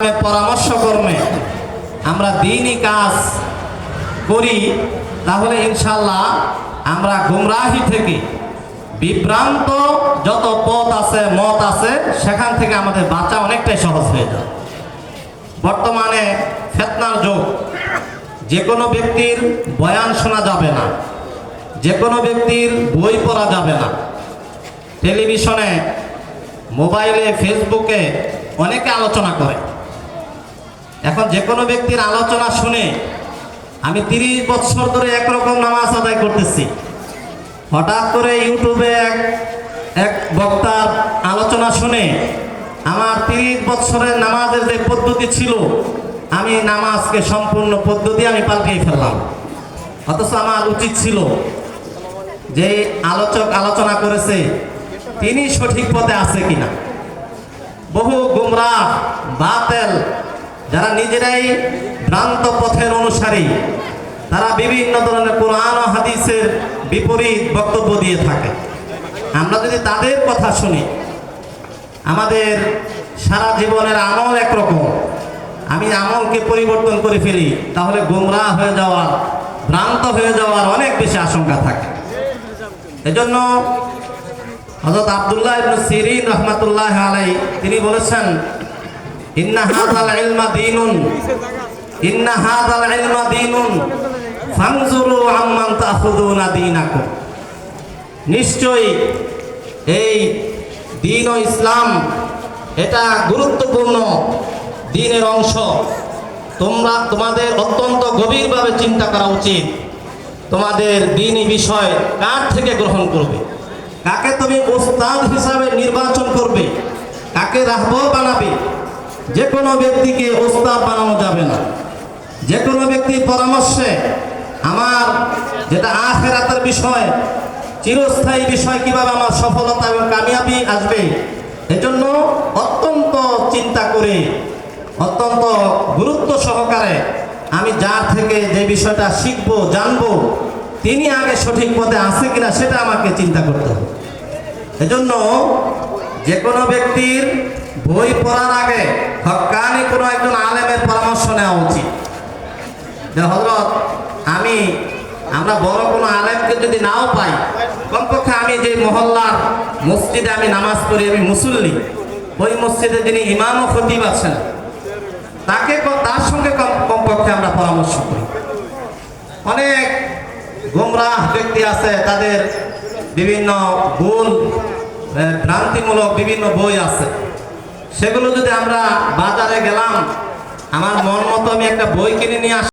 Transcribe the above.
পরামর্শ কর্মে আমরা দ্বীনি কাজ করি, তাহলে ইনশাআল্লাহ আমরা গুমরাহি থেকে বিভ্রান্ত যত পথ আছে মত আছে সেখান থেকে আমাদের বাঁচা অনেকটাই সহজ হয়ে যায়। বর্তমানে ফিতনার যুগ, যে কোনো ব্যক্তির বয়ান শোনা যাবে না, যে কোনো ব্যক্তির বই পড়া যাবে না। টেলিভিশনে, মোবাইলে, ফেসবুকে অনেকে আলোচনা করে। এখন যে কোনো ব্যক্তির আলোচনা শুনে আমি 30 বছর ধরে একরকম নামাজ আদায় করতেছি, হঠাৎ করে ইউটিউবে এক বক্তার আলোচনা শুনে আমার 30 বছরের নামাজের যে পদ্ধতি ছিল, আমি নামাজকে সম্পূর্ণ পদ্ধতি আমি পাল্টিয়ে ফেললাম। অথচ আমার উচিত ছিল যে আলোচক আলোচনা করেছে তিনি সঠিক পথে আছে কিনা। বহু গুমরাহ বাতেল যারা নিজেরাই ভ্রান্ত পথের অনুসারী, তারা বিভিন্ন ধরনের কোরআন ও হাদিসের বিপরীত বক্তব্য দিয়ে থাকে। আমরা যদি তাদের কথা শুনি, আমাদের সারা জীবনের আমল একরকম, আমি আমলকে পরিবর্তন করে ফেলি, তাহলে গুমরাহ হয়ে যাওয়ার, ভ্রান্ত হয়ে যাওয়ার অনেক বেশি আশঙ্কা থাকে। এজন্য হযরত আব্দুল্লাহ ইবনে সিরিন রাহমাতুল্লাহ আলাইহি তিনি বলেছেন, ইন্না হাযাল ইলমা দীনুন, ইন্না হাযাল ইলমা দীনুন ফানজুরু আম্মান তাখুযুনা দীনাকুম। নিশ্চয়ই এই দ্বীন ও ইসলাম এটা গুরুত্বপূর্ণ দ্বীনের অংশ। তোমাদের অত্যন্ত গভীরভাবে চিন্তা করা উচিত, তোমাদের দ্বীনি বিষয় কার থেকে গ্রহণ করবে, কাকে তুমি ওস্তাদ হিসাবে নির্বাচন করবে, কাকে রাহবর বানাবে। যে কোনো ব্যক্তিকে ওস্তাদ বানানো যাবে না। যে কোনো ব্যক্তির পরামর্শে আমার যেটা আখিরাতের বিষয়, চিরস্থায়ী বিষয়, কিভাবে আমার সফলতা এবং কামিয়াবি আসবে, এজন্য অত্যন্ত চিন্তা করে, অত্যন্ত গুরুত্ব সহকারে আমি যার থেকে যে বিষয়টা শিখবো, জানবো, তিনি আগে সঠিক পথে আছে কিনা সেটা আমাকে চিন্তা করতে হবে। এজন্য যে কোনো ব্যক্তির বই পড়ার আগে হক্কানি কোনো একজন আলেমের পরামর্শ নেওয়া উচিত। যে হযরত আমরা বড় কোনো আলেমকে যদি নাও পাই, কমপক্ষে আমি যে মহল্লার মসজিদে আমি নামাজ পড়ি, আমি মুসল্লি, ওই মসজিদে যিনি ইমাম ও খতিব আছেন তার সঙ্গে কমপক্ষে আমরা পরামর্শ করি। অনেক গুমরাহ ব্যক্তি আছে, তাদের বিভিন্ন ভুল ভ্রান্তিমূলক বিভিন্ন বই আছে, সেগুলো যদি আমরা বাজারে গেলাম, আমার মন মতো আমি একটা বই কিনে নিয়ে